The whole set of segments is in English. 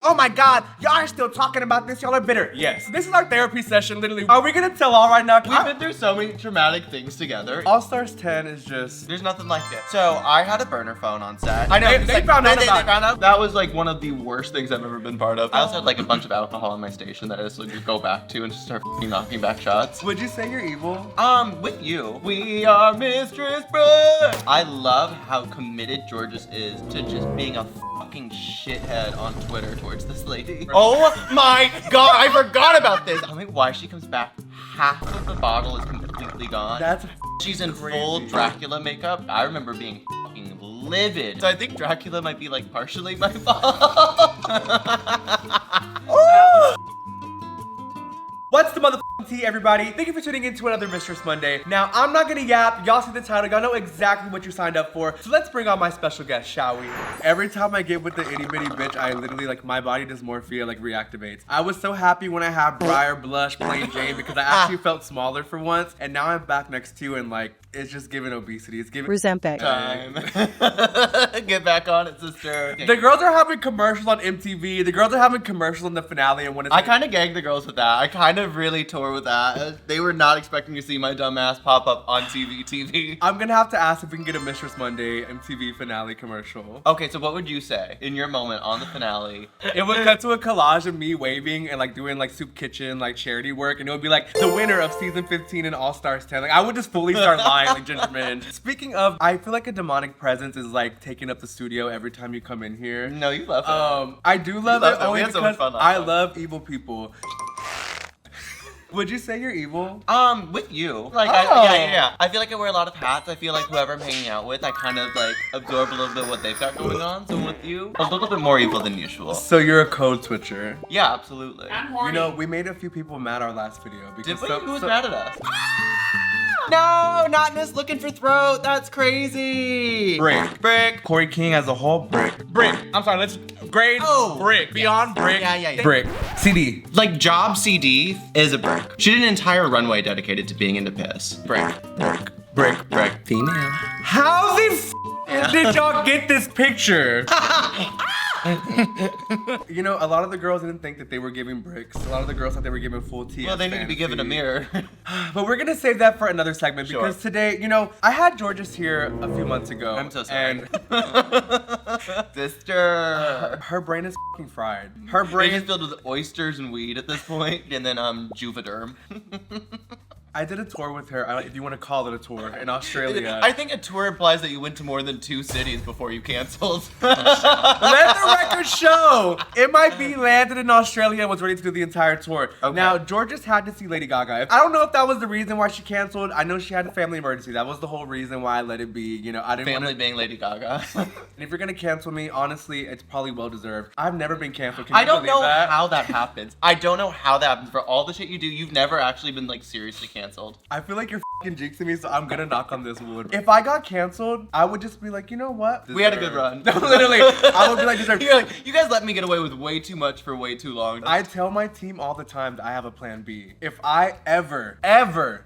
Oh my god, y'all are still talking about this? Y'all are bitter. Yes. This is our therapy session, literally. Are we gonna tell all right now? We've been through so many traumatic things together. All-Stars 10 is just... There's nothing like it. So, I had a burner phone on set. I know, they found out. That was like one of the worst things I've ever been part of. I also had like a bunch of alcohol in my station that I just like go back to and just start knocking back shots. Would you say you're evil? With you. We are Mistress, bro. I love how committed Georges is to just being a fucking shithead on Twitter towards this lady. Oh my god, I forgot about this. I mean, why she comes back, half of the bottle is completely gone. She's in crazy. full Dracula makeup. I remember being fucking livid. So I think Dracula might be like partially my fault. What's the motherfucking tea, everybody? Thank you for tuning in to another Mistress Monday. Now, I'm not gonna yap. Y'all see the title. Y'all know exactly what you signed up for. So let's bring on my special guest, shall we? Every time I get with the itty bitty bitch, I literally, like, my body dysmorphia, like, reactivates. I was so happy when I had Briar Blush Plain Jane because I actually felt smaller for once. And now I'm back next to you and, like, it's just giving obesity. It's giving Resentback time. Get back on it, sister. Okay. The girls are having commercials on MTV. The girls are having commercials in the finale. And when it's I kind of gagged the girls with that. I kind of really tore with that. They were not expecting to see my dumb ass pop up on TV. I'm gonna have to ask if we can get a Mistress Monday MTV finale commercial. Okay, so what would you say in your moment on the finale? It would cut to a collage of me waving and like doing like soup kitchen like charity work, and it would be like the winner of season 15 and All-Stars 10. Like I would just fully start lying like Ginger Minj. Speaking of, I feel like a demonic presence is like taking up the studio every time you come in here. No, you love it. I do love it only had so much because fun I love evil people. Would you say you're evil? With you. Like, Oh. yeah. I feel like I wear a lot of hats. I feel like whoever I'm hanging out with, I kind of like absorb a little bit of what they've got going on. So with you, a little bit more evil than usual. So you're a code switcher. Yeah, absolutely. You know, we made a few people mad our last video because Did we? Who was mad at us? No, Notness looking for throat. That's crazy. Brick. Corey King as a whole, brick. I'm sorry, let's grade brick. Beyond brick. Yeah. Brick. CD. Like Job CD is a brick. She did an entire runway dedicated to being into piss. Brick. Female. How the did y'all get this picture? You know, a lot of the girls didn't think that they were giving bricks. A lot of the girls thought they were giving full tea. Well, they need to be given a mirror. But we're gonna save that for another segment because today, you know, I had Georges here a few months ago. I'm so sorry. And Sister. her brain is f***ing fried. Her brain is filled with oysters and weed at this point, and then Juvederm. I did a tour with her, if you want to call it a tour, in Australia. I think a tour implies that you went to more than 2 cities before you canceled. Let the record show! It might be landed in Australia and was ready to do the entire tour. Okay. Now, Georges had to see Lady Gaga. I don't know if that was the reason why she canceled. I know she had a family emergency. That was the whole reason why I let it be. You know, I didn't Family being Lady Gaga. And if you're gonna cancel me, honestly, it's probably well deserved. I've never been canceled. Can I you don't believe know that? how that happens. I don't know how that happens. For all the shit you do, you've never actually been like seriously canceled. I feel like you're f***ing jinxing me, so I'm gonna knock on this wood. If I got canceled, I would just be like, you know what? We had a good run. Literally, I would be like, deserve. You're like, you guys let me get away with way too much for way too long. I tell my team all the time that I have a plan B. If I ever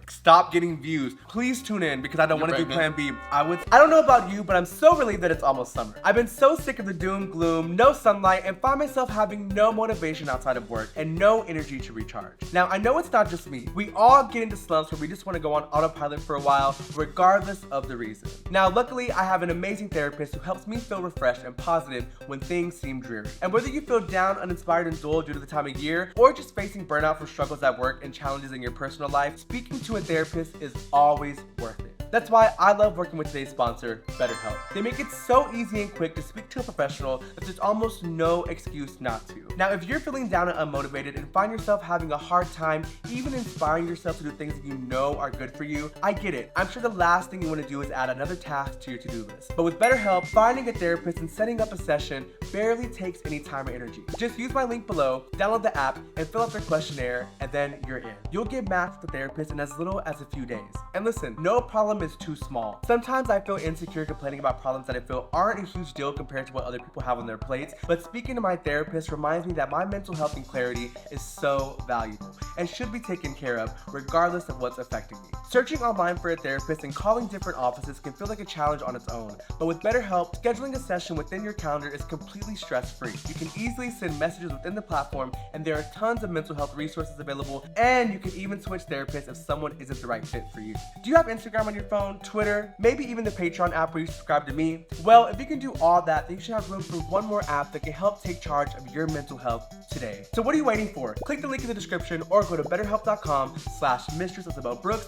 stop getting views, please tune in because I don't want to do plan B. I don't know about you, but I'm so relieved that it's almost summer. I've been so sick of the doom, gloom, no sunlight, and find myself having no motivation outside of work and no energy to recharge. Now, I know it's not just me. We all get into slumps where we just want to go on autopilot for a while, regardless of the reason. Now, luckily, I have an amazing therapist who helps me feel refreshed and positive when things seem dreary. And whether you feel down, uninspired, and dull due to the time of year, or just facing burnout from struggles at work and challenges in your personal life, speaking to a therapist is always worth it. That's why I love working with today's sponsor, BetterHelp. They make it so easy and quick to speak to a professional that there's almost no excuse not to. Now, if you're feeling down and unmotivated and find yourself having a hard time even inspiring yourself to do things that you know are good for you, I get it. I'm sure the last thing you want to do is add another task to your to-do list. But with BetterHelp, finding a therapist and setting up a session barely takes any time or energy. Just use my link below, download the app, and fill out their questionnaire, and then you're in. You'll get matched with a therapist in as little as a few days. And listen, no problem is too small. Sometimes I feel insecure complaining about problems that I feel aren't a huge deal compared to what other people have on their plates, but speaking to my therapist reminds me that my mental health and clarity is so valuable and should be taken care of regardless of what's affecting me. Searching online for a therapist and calling different offices can feel like a challenge on its own, but with BetterHelp, scheduling a session within your calendar is completely stress-free. You can easily send messages within the platform, and there are tons of mental health resources available, and you can even switch therapists if someone isn't the right fit for you. Do you have Instagram on your phone, Twitter, maybe even the Patreon app where you subscribe to me? Well, if you can do all that, then you should have room for one more app that can help take charge of your mental health today. So what are you waiting for? Click the link in the description or go to betterhelp.com/mistress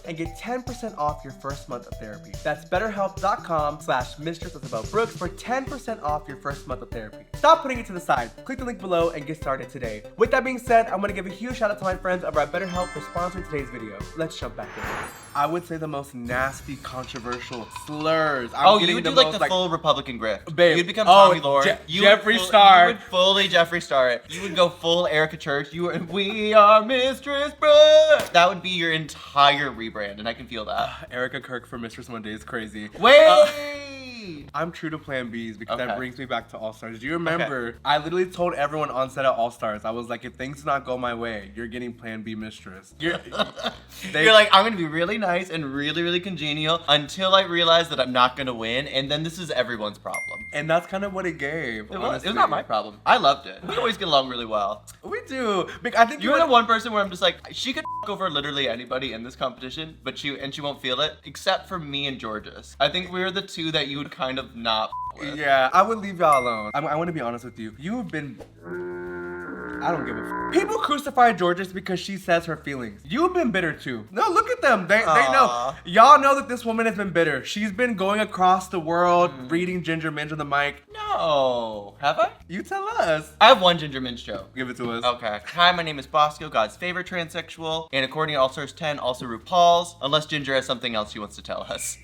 and get 10% off your first month of therapy. That's betterhelp.com/mistress for 10% off your first month of therapy. Stop putting it to the side. Click the link below and get started today. With that being said, I'm gonna give a huge shout out to my friends over at BetterHelp for sponsoring today's video. Let's jump back in. I would say the most nasty, controversial slurs. You would do like the full Republican grift. Babe. You'd become Tommy Lord. Jeffree Star. You would fully Jeffree Star it. You would go full Erica Church. We are Mistress, bruh. That would be your entire rebrand, and I can feel that. Erica Kirk for Mistress one day is crazy. Wait! I'm true to Plan B's because that Okay. brings me back to All Stars. Do you remember? I literally told everyone on set at All Stars, I was like, if things do not go my way, you're getting Plan B Mistress. You're like, I'm gonna be really nice and really, really congenial until I realize that I'm not gonna win, and then this is everyone's problem. And that's kind of what it gave. It was not my problem. I loved it. We always get along really well. We do. I think You're the one person where I'm just like, she could f over literally anybody in this competition, but she won't feel it, except for me and Georges. I think we're the two that you would kind of not f with. Yeah, I would leave y'all alone. I want to be honest with you. You have been... I don't give a f. People crucify Georges because she says her feelings. You've been bitter too. No, look at them. They know. Y'all know that this woman has been bitter. She's been going across the world reading Ginger Minj on the mic. No. Have I? You tell us. I have one Ginger Minj joke. Give it to us. Okay. Hi, my name is Bosco, God's favorite transsexual, and according to All Stars 10, also RuPaul's, unless Ginger has something else she wants to tell us.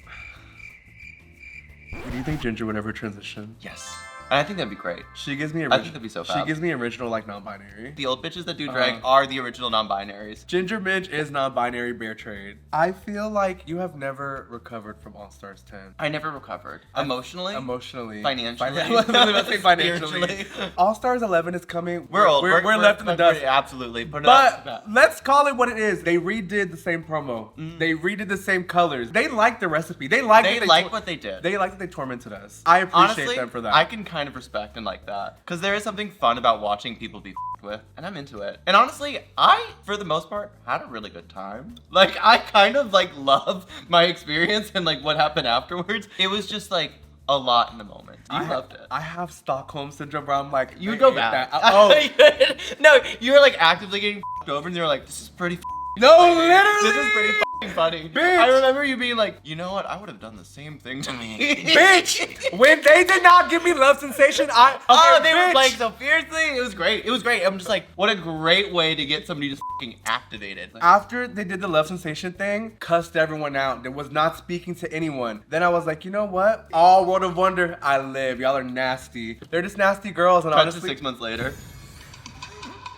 Do you think Ginger would ever transition? Yes. And I think that'd be great. She gives me I think that'd be so fab. She gives me original like non-binary. The old bitches that do drag are the original non-binaries. Ginger Minj is non-binary bear trade. I feel like you have never recovered from All Stars 10. I never recovered. Emotionally? Financially. Let's say financially. All Stars 11 is coming. We're old. We're left in the dust. Absolutely. But let's call it what it is. They redid the same promo. They redid the same colors. They like the recipe. They like what they did. They like that they tormented us. I appreciate them for that. I can kind of respect and like that. Because there is something fun about watching people be f***ed with. And I'm into it. And honestly, I, for the most part, had a really good time. Like, I kind of like love my experience and like what happened afterwards. It was just like a lot in the moment. You loved it. I have Stockholm syndrome where I'm like, you would go back. No, you were like actively getting f***ed over and you were like, this is pretty No, literally. This is pretty funny. Bitch. I remember you being like, you know what? I would have done the same thing to me. Bitch! When they did not give me love sensation, they were playing so fiercely. It was great. It was great. I'm just like, what a great way to get somebody just fucking activated. After they did the love sensation thing, cussed everyone out. That was not speaking to anyone. Then I was like, you know what? All World of Wonder, I live. Y'all are nasty. They're just nasty girls, and honestly, 6 months later.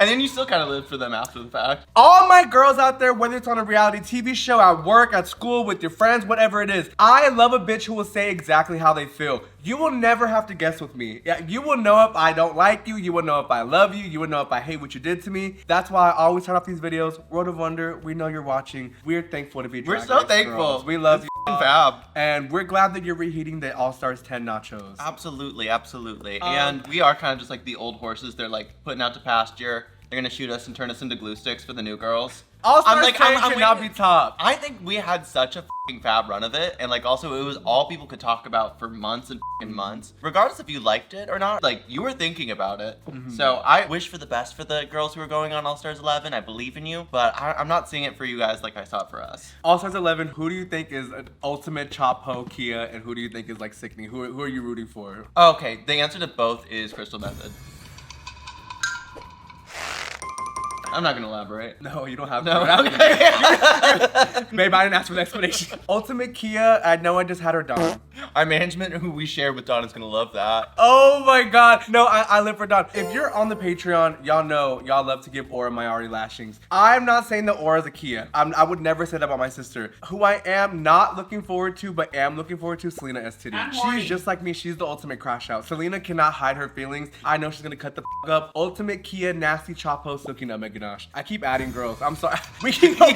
And then you still kind of lived for them after the fact. All my girls out there, whether it's on a reality TV show, at work, at school, with your friends, whatever it is, I love a bitch who will say exactly how they feel. You will never have to guess with me. Yeah, you will know if I don't like you. You will know if I love you. You will know if I hate what you did to me. That's why I always start off these videos. World of Wonder, we know you're watching. We're thankful to be Drag We're so Race thankful. Girls. We love you. Fab. And we're glad that you're reheating the All Stars 10 nachos. Absolutely, absolutely. And we are kind of just like the old horses. They're like putting out to pasture. They're gonna shoot us and turn us into glue sticks for the new girls. All Stars 10 cannot be topped. I think we had such a f***ing fab run of it, and like also it was all people could talk about for months and f***ing months. Regardless if you liked it or not, like you were thinking about it. So I wish for the best for the girls who are going on All Stars 11. I believe in you, but I'm not seeing it for you guys like I saw it for us. All Stars 11, who do you think is an ultimate chop ho Kia, and who do you think is like sickening? Who are you rooting for? Okay, the answer to both is Crystal Method. I'm not gonna elaborate. No, you don't have No. to. Okay. Babe, I didn't ask for the explanation. Ultimate Kia, I know I just had her done. Our management who we shared with Dawn is gonna love that. Oh my god. No, I live for Dawn. If you're on the Patreon, y'all know y'all love to give Aura Mayari lashings. I'm not saying that Aura's a Kia. I would never say that about my sister. Who I am not looking forward to, but am looking forward to, Selena STD. She's just like me. She's the ultimate crash out. Selena cannot hide her feelings. I know she's gonna cut the f up. Ultimate Kia, nasty chopos looking up, Megan. Gosh. I keep adding girls. I'm sorry. We keep You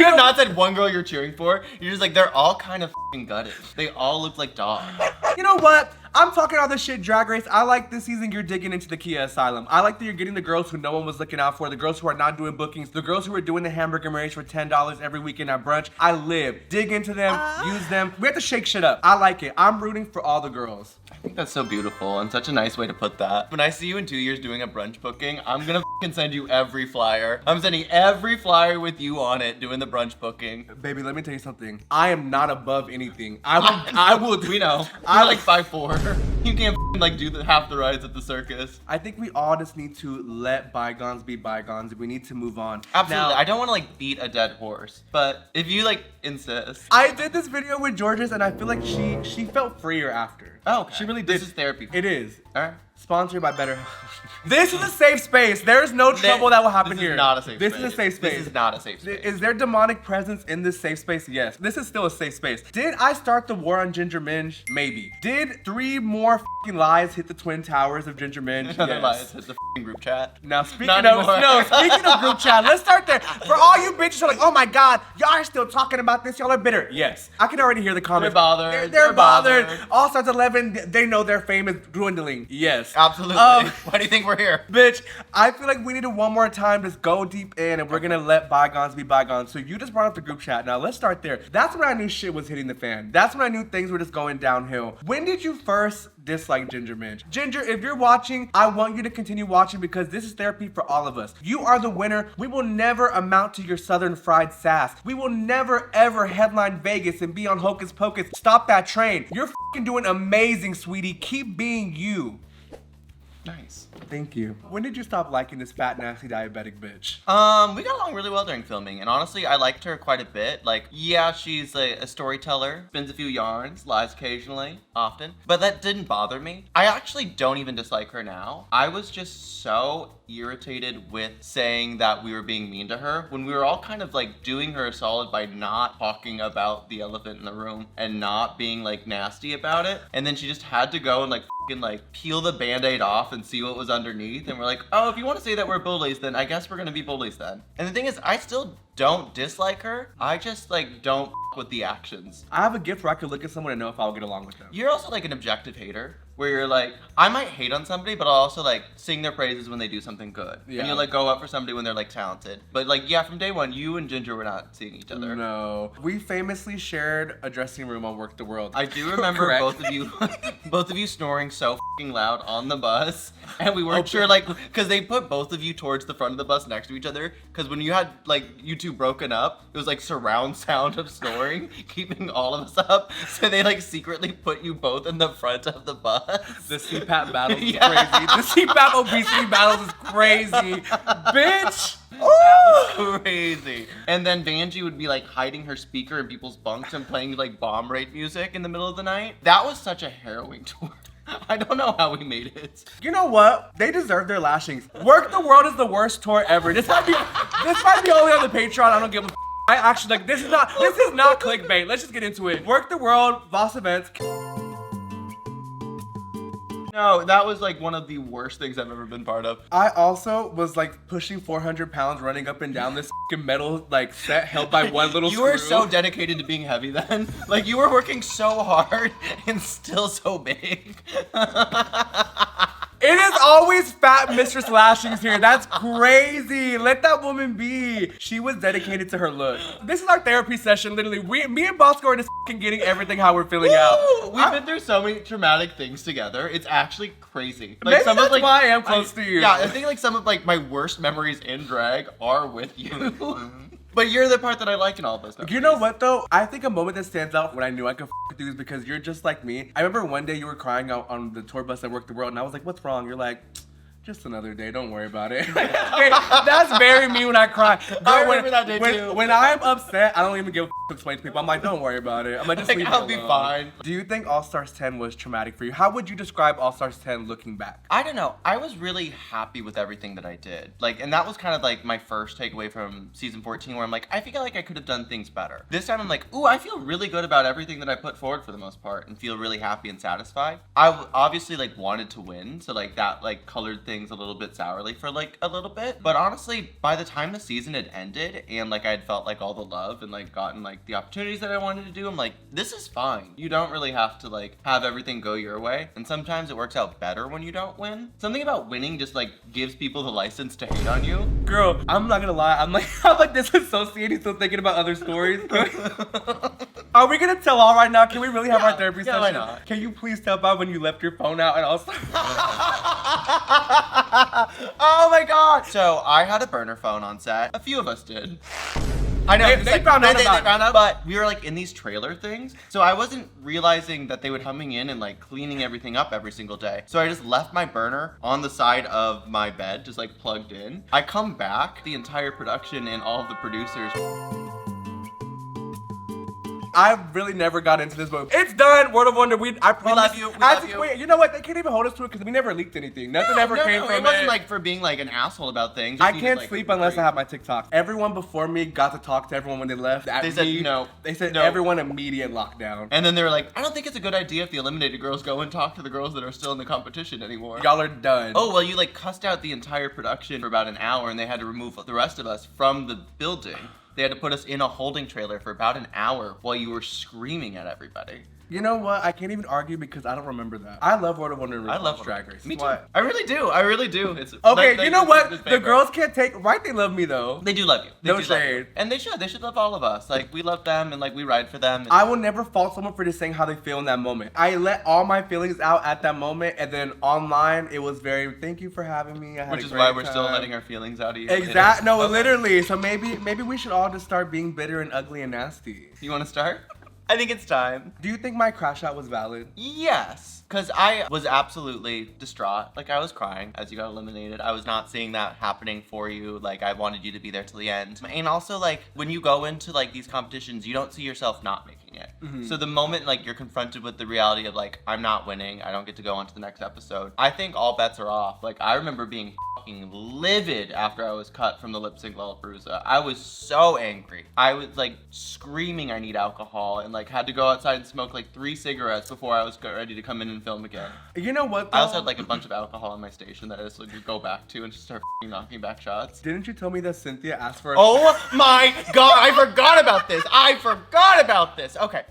have not said one girl you're cheering for. You're just like, they're all kind of f***ing gutted. They all look like dogs. You know what? I'm talking all this shit Drag Race. I like this season you're digging into the Kia Asylum. I like that you're getting the girls who no one was looking out for, the girls who are not doing bookings, the girls who are doing the hamburger marriage for $10 every weekend at brunch. I live. Dig into them, use them. We have to shake shit up. I like it. I'm rooting for all the girls. I think that's so beautiful and such a nice way to put that. When I see you in 2 years doing a brunch booking, I'm gonna f***ing send you every flyer. I'm sending every flyer with you on it doing the brunch booking. Baby, let me tell you something. I am not above anything. I will. We know. You're like 5'4". You can't f***ing like do half the rides at the circus. I think we all just need to let bygones be bygones. We need to move on. Absolutely. Now, I don't want to like beat a dead horse, but if you like insist. I did this video with Georges and I feel like she felt freer after. Oh, okay. She really did. This is therapy. It is. All right. Sponsored by Better. This is a safe space. There's no trouble that will happen here. This is not a safe space. This is a safe space. This is not a safe space. Is there demonic presence in this safe space? Yes. This is still a safe space. Did I start the war on Ginger Minj? Maybe. Did 3 more f***ing lies hit the twin towers of Ginger Minj? Another lie. Yes. It's the f***ing group chat. Now speaking Not of anymore. speaking of group chat, let's start there. For all you bitches who are like, oh my god, y'all are still talking about this, y'all are bitter. Yes. I can already hear the comments. They're bothered. They're bothered. All Stars 11, they know their fame is dwindling. Yes. Absolutely. Why do you think we're here? Bitch, I feel like we need to one more time just go deep in and we're gonna let bygones be bygones. So you just brought up the group chat. Now let's start there. That's when I knew shit was hitting the fan. That's when I knew things were just going downhill. When did you first dislike Ginger Minj? Ginger, if you're watching, I want you to continue watching because this is therapy for all of us. You are the winner. We will never amount to your Southern fried sass. We will never ever headline Vegas and be on Hocus Pocus. Stop that train. You're f***ing doing amazing, sweetie. Keep being you. Nice. Thank you. When did you stop liking this fat, nasty, diabetic bitch? We got along really well during filming, and honestly, I liked her quite a bit. Like, yeah, she's a storyteller, spins a few yarns, lies occasionally, often, but that didn't bother me. I actually don't even dislike her now. I was just so irritated with saying that we were being mean to her when we were all kind of like doing her a solid by not talking about the elephant in the room and not being like nasty about it. And then she just had to go and like peel the band-aid off and see what was underneath, and we're like, oh, if you want to say that we're bullies, then I guess we're gonna be bullies then. And the thing is, I still don't dislike her. I just like don't with the actions. I have a gift where I could look at someone and know if I'll get along with them. You're also like an objective hater, where you're like, I might hate on somebody, but I'll also like sing their praises when they do something good. Yeah. And you like go up for somebody when they're like talented. But like, yeah, from day one, you and Ginger were not seeing each other. No. We famously shared a dressing room on Work the World. I do remember both of you snoring so fucking loud on the bus, and we weren't sure like, cause they put both of you towards the front of the bus next to each other, cause when you had like you two broken up, it was like surround sound of snoring, keeping all of us up. So they like secretly put you both in the front of the bus. The CPAP battles is Yeah. crazy. The CPAP obesity battles is crazy. Bitch! Crazy. And then Vanjie would be like hiding her speaker in people's bunks and playing like bomb rape music in the middle of the night. That was such a harrowing tour. I don't know how we made it. You know what? They deserve their lashings. Work the World is the worst tour ever. This might be only on the Patreon. I don't give a f. I actually like this is not clickbait. Let's just get into it. Work the World, Voss Events. No, that was like one of the worst things I've ever been part of. I also was like pushing 400 pounds running up and down this f***ing metal like set held by one little screw. You were so dedicated to being heavy then. Like you were working so hard and still so big. It is always fat Mistress lashings here. That's crazy. Let that woman be. She was dedicated to her look. This is our therapy session, literally. Me and Bosco are just f***ing getting everything how we're feeling out. We've been through so many traumatic things together. It's actually crazy. Maybe that's why I am close to you. Yeah, I think like some of like my worst memories in drag are with you. But you're the part that I like in all of those memories. You know what though? I think a moment that stands out when I knew I could f with you is because you're just like me. I remember one day you were crying out on the tour bus at Work the World and I was like, what's wrong? You're like, just another day, don't worry about it. That's very me when I cry. I remember that day too. When I'm upset, I don't even give a f to explain to people. I'm like, don't worry about it. I'm like, just leave it I'll be alone. fine. Do you think All Stars 10 was traumatic for you? How would you describe All Stars 10 looking back? I don't know. I was really happy with everything that I did. Like, and that was kind of like my first takeaway from season 14 where I'm like, I feel like I could have done things better. This time I'm like, ooh, I feel really good about everything that I put forward for the most part and feel really happy and satisfied. I obviously like wanted to win. So like that like colored thing things a little bit sourly for like a little bit. But honestly, by the time the season had ended and like I had felt like all the love and like gotten like the opportunities that I wanted to do, I'm like, this is fine. You don't really have to like have everything go your way. And sometimes it works out better when you don't win. Something about winning just like gives people the license to hate on you. Girl, I'm not gonna lie. I'm like disassociating, still thinking about other stories. Are we gonna tell all right now? Can we really have our therapy session? Why not? Can you please tell about when you left your phone out and also? Oh my god! So I had a burner phone on set. A few of us did. I know. They found out about it. Found out, but we were like in these trailer things. So I wasn't realizing that they would coming in and like cleaning everything up every single day. So I just left my burner on the side of my bed, just like plugged in. I come back, the entire production and all of the producers. I really never got into this book. It's done. Word of Wonder. I promise. love you. We love you. Wait, you know what? They can't even hold us to it because we never leaked anything. Nothing ever came from it. It wasn't like for being like an asshole about things. I can't sleep unless I have my TikTok. Everyone before me got to talk to everyone when they left. They said no. They said no. Everyone immediate lockdown. And then they were like, I don't think it's a good idea if the eliminated girls go and talk to the girls that are still in the competition anymore. Y'all are done. Oh, well, you like cussed out the entire production for about an hour and they had to remove the rest of us from the building. They had to put us in a holding trailer for about an hour while you were screaming at everybody. You know what? I can't even argue because I don't remember that. I love World of Wonder and I love Drag Race. Me too. I really do. I really do. It's okay, you know what? The girls can't take. Right? They love me though. They do love you. They no do shade. Love you. And they should. They should love all of us. Like we love them and like we ride for them. I will never fault someone for just saying how they feel in that moment. I let all my feelings out at that moment, and then online it was very. Thank you for having me. I had Which a is great why we're time. still letting our feelings out of you. Exactly. No, literally. So maybe we should all just start being bitter and ugly and nasty. You want to start? I think it's time. Do you think my crash out was valid? Yes, because I was absolutely distraught. Like I was crying as you got eliminated. I was not seeing that happening for you. Like I wanted you to be there till the end. And also like when you go into like these competitions, you don't see yourself not making it. Mm-hmm. So the moment like you're confronted with the reality of like, I'm not winning, I don't get to go on to the next episode, I think all bets are off. Like I remember being fucking livid after I was cut from the lip sync Lollapalooza. I was so angry. I was like screaming I need alcohol and like had to go outside and smoke like 3 cigarettes before I was ready to come in and film again. You know what though? I also had like a bunch of alcohol on my station that I just like would go back to and just start knocking back shots. Didn't you tell me that Cynthia asked for Oh my god, I forgot about this. Okay.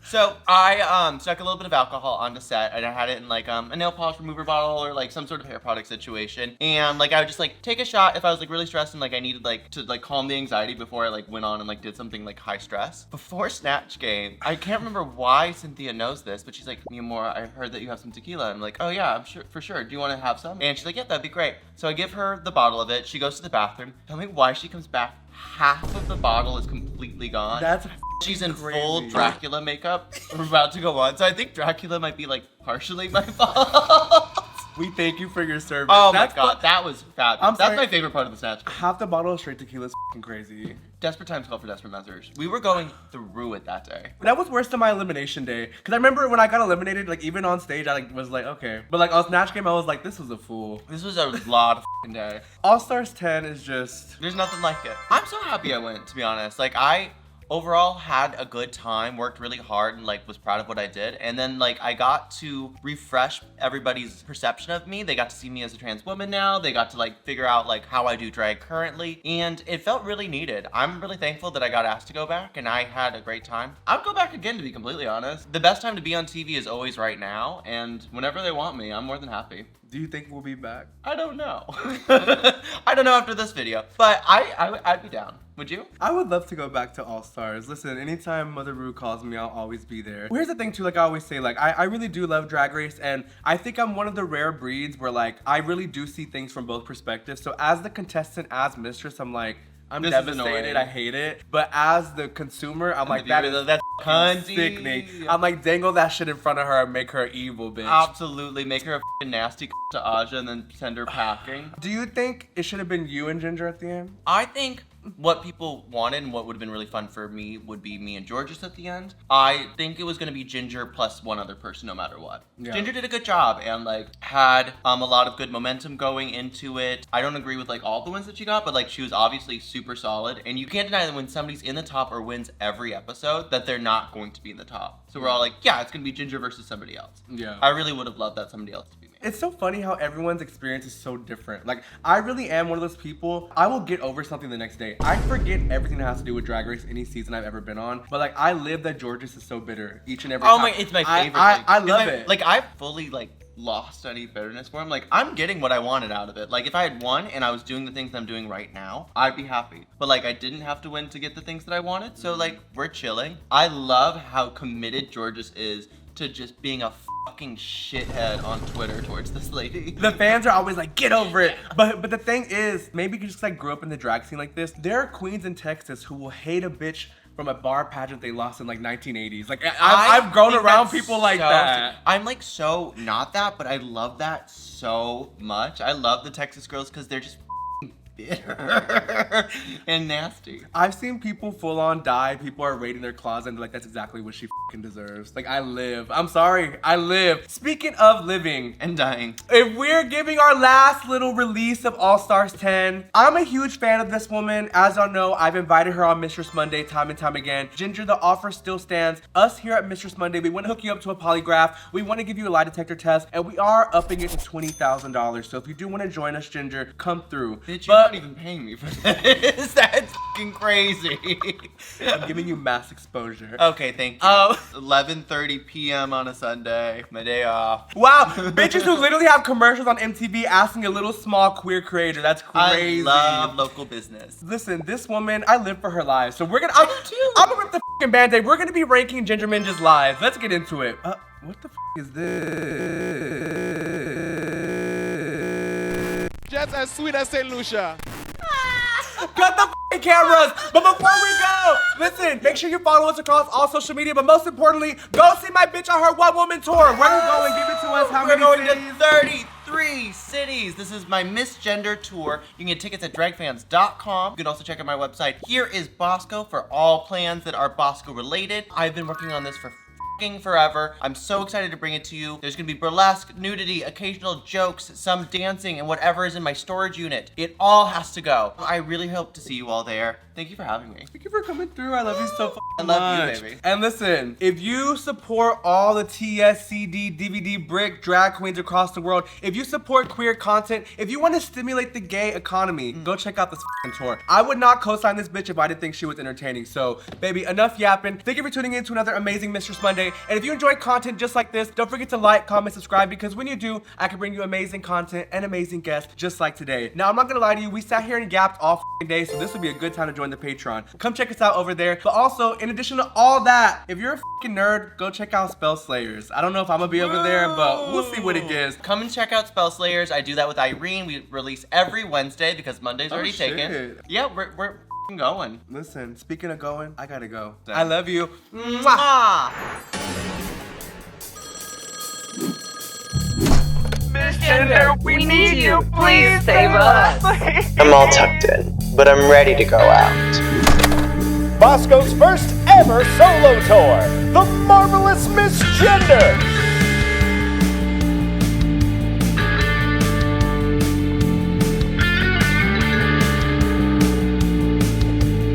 So I stuck a little bit of alcohol onto set and I had it in like a nail polish remover bottle or like some sort of hair product situation. And like I would just like take a shot if I was like really stressed and like I needed like to like calm the anxiety before I like went on and like did something like high stress. Before Snatch Game, I can't remember why Cynthia knows this, but she's like, Mi amor, I heard that you have some tequila. I'm like, oh yeah, I'm sure, for sure. Do you want to have some? And she's like, yeah, that'd be great. So I give her the bottle of it. She goes to the bathroom. Tell me why she comes back. Half of the bottle is completely gone. That's She's in crazy. full Dracula makeup. We're about to go on. So I think Dracula might be like partially my fault. We thank you for your service. Oh my god, that was fabulous. sorry. That's my favorite part of the Snatch Game. Half the bottle of straight tequila is f***ing crazy. Desperate times call for desperate measures. We were going through it that day. That was worse than my elimination day. Cause I remember when I got eliminated, like even on stage, I like was like, okay. But like on Snatch Game, I was like, this was a fool. This was a lot of f***ing day. All Stars 10 is just... There's nothing like it. I'm so happy I went, to be honest. Like I overall had a good time, worked really hard and like was proud of what I did. And then like I got to refresh everybody's perception of me. They got to see me as a trans woman now. They got to like figure out like how I do drag currently. And it felt really needed. I'm really thankful that I got asked to go back and I had a great time. I would go back again, to be completely honest. The best time to be on TV is always right now. And whenever they want me, I'm more than happy. Do you think we'll be back? I don't know. I don't know after this video, but I'd be down. Would you? I would love to go back to All Stars. Listen, anytime Mother Rue calls me, I'll always be there. Well, here's the thing too, like I always say, like I really do love Drag Race, and I think I'm one of the rare breeds where like I really do see things from both perspectives. So as the contestant, as Mistress, I'm like, I'm devastated, I hate it. But as the consumer, I'm like, that's sickening. I'm like, dangle that shit in front of her and make her an evil bitch. Absolutely, make her a f***ing nasty to Aja and then send her packing. Do you think it should have been you and Ginger at the end? I think what people wanted and what would have been really fun for me would be me and Georges at the end. I think it was going to be Ginger plus one other person no matter what. Yeah. Ginger did a good job and like had a lot of good momentum going into it. I don't agree with like all the wins that she got, but like she was obviously super solid, and you can't deny that when somebody's in the top or wins every episode that they're not going to be in the top. So we're all like, yeah, it's going to be Ginger versus somebody else. Yeah. I really would have loved that somebody else to be me. It's so funny how everyone's experience is so different. Like, I really am one of those people, I will get over something the next day. I forget everything that has to do with Drag Race any season I've ever been on. But like, I live that Georges is so bitter each and every time. Oh my, it's my favorite thing. I love it. Like, I fully like lost any bitterness for him. Like, I'm getting what I wanted out of it. Like, if I had won and I was doing the things I'm doing right now, I'd be happy. But like, I didn't have to win to get the things that I wanted. So like, we're chilling. I love how committed Georges is to just being a fucking shithead on Twitter towards this lady. The fans are always like, get over it. But the thing is, maybe you just like grew up in the drag scene like this. There are queens in Texas who will hate a bitch from a bar pageant they lost in like 1980s. Like, I've grown around people like that. I'm like so not that, but I love that so much. I love the Texas girls because they're just bitter and nasty. I've seen people full on die. People are raiding their closet and they're like, that's exactly what she deserves. Like, I live. I'm sorry, I live. Speaking of living and dying, if we're giving our last little release of All Stars 10, I'm a huge fan of this woman. As y'all know, I've invited her on Mistress Monday time and time again. Ginger, the offer still stands. Us here at Mistress Monday, we want to hook you up to a polygraph. We want to give you a lie detector test, and we are upping it to $20,000. So if you do want to join us, Ginger, come through. Bitch, you're not even paying me for this. That's fucking crazy. I'm giving you mass exposure. Okay, thank you. 11:30 p.m. on a Sunday, my day off. Wow, bitches who literally have commercials on MTV asking a little small queer creator. That's crazy. I love local business. Listen, this woman, I live for her live. So we're gonna, I'm gonna rip the fucking band-aid. We're gonna be ranking Ginger Minj's live. Let's get into it. What the is this? Just as sweet as St. Lucia. Cut the cameras. But before we go, listen, make sure you follow us across all social media. But most importantly, go see my bitch on her one-woman tour. Where are you going? Give it to us. How many We're going cities? to 33 cities. This is my misgender tour. You can get tickets at dragfans.com. You can also check out my website. Here is Bosco for all plans that are Bosco related. I've been working on this for forever. I'm so excited to bring it to you. There's gonna be burlesque, nudity, occasional jokes, some dancing, and whatever is in my storage unit. It all has to go. I really hope to see you all there. Thank you for having me. Thank you for coming through. I love you so much. I love you, baby. And listen, if you support all the TSCD, DVD, brick, drag queens across the world, if you support queer content, if you want to stimulate the gay economy, go check out this tour. I would not co-sign this bitch if I didn't think she was entertaining. So, baby, enough yapping. Thank you for tuning in to another amazing Mistress Monday. And if you enjoy content just like this, don't forget to like, comment, subscribe, because when you do, I can bring you amazing content and amazing guests just like today. Now, I'm not gonna lie to you, we sat here and yapped all day, so this would be a good time to join the Patreon. Come check us out over there. But also, in addition to all that, if you're a nerd, go check out Spell Slayers. I don't know if I'm gonna be over there, but we'll see what it gives. Come and check out Spell Slayers. I do that with Irene. We release every Wednesday because Monday's already taken. Yeah, we're going. Listen, speaking of going, I gotta go. I love you. Mwah. Ginger, we need you. Please save us. I'm all tucked in, but I'm ready to go out. Bosco's first ever solo tour, The Marvelous Miss Gender.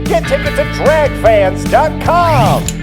Get tickets at dragfans.com.